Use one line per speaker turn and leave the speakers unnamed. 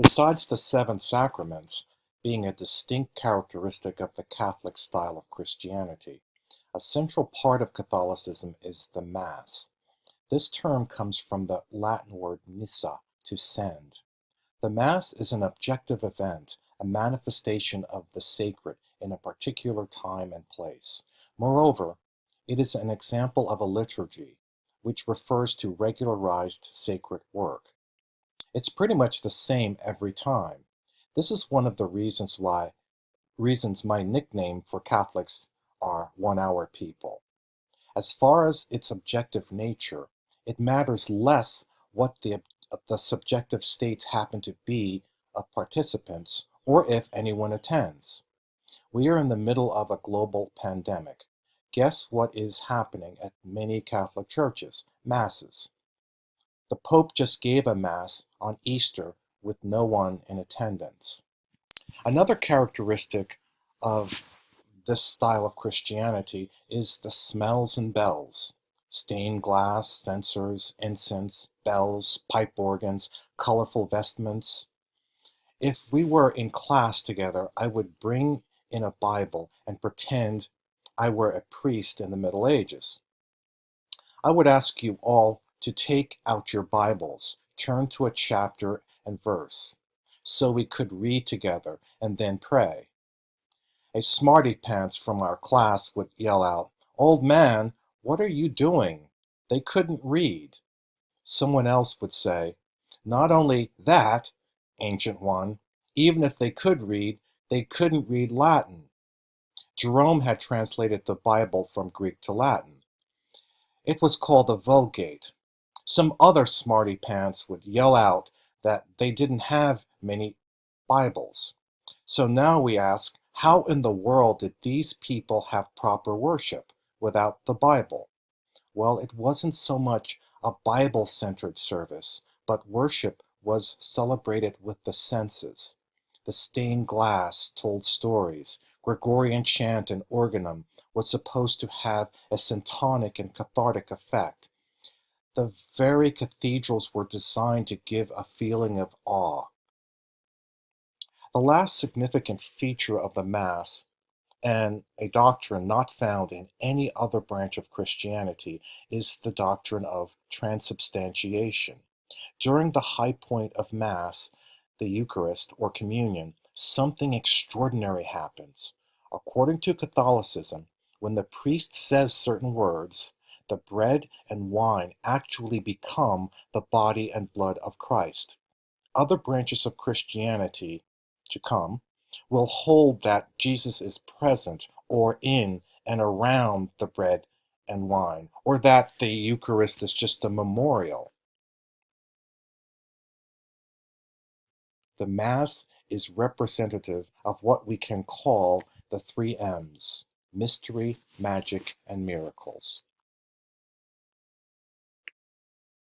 Besides the seven sacraments being a distinct characteristic of the Catholic style of Christianity, a central part of Catholicism is the Mass. This term comes from the Latin word missa, to send. The Mass is an objective event, a manifestation of the sacred in a particular time and place. Moreover, it is an example of a liturgy, which refers to regularized sacred work. It's pretty much the same every time. This is one of the reasons my nickname for Catholics are 1 hour people. As far as its objective nature, it matters less what the subjective states happen to be of participants or if anyone attends. We are in the middle of a global pandemic. Guess what is happening at many Catholic churches? Masses. The Pope just gave a Mass on Easter with no one in attendance. Another characteristic of this style of Christianity is the smells and bells. Stained glass, censers, incense, bells, pipe organs, colorful vestments. If we were in class together, I would bring in a Bible and pretend I were a priest in the Middle Ages. I would ask you all to take out your Bibles, turn to a chapter and verse, so we could read together and then pray. A smarty pants from our class would yell out, "Old man, what are you doing?" They couldn't read. Someone else would say, "Not only that, ancient one, even if they could read, they couldn't read Latin." Jerome had translated the Bible from Greek to Latin. It was called the Vulgate. Some other smarty pants would yell out that they didn't have many Bibles. So now we ask, how in the world did these people have proper worship without the Bible? Well, it wasn't so much a Bible-centered service, but worship was celebrated with the senses. The stained glass told stories. Gregorian chant and organum was supposed to have a syntonic and cathartic effect. The very cathedrals were designed to give a feeling of awe. The last significant feature of the Mass, and a doctrine not found in any other branch of Christianity, is the doctrine of transubstantiation. During the high point of Mass, the Eucharist or communion, something extraordinary happens. According to Catholicism, when the priest says certain words, the bread and wine actually become the body and blood of Christ. Other branches of Christianity to come will hold that Jesus is present or in and around the bread and wine, or that the Eucharist is just a memorial. The Mass is representative of what we can call the three M's: mystery, magic, and miracles.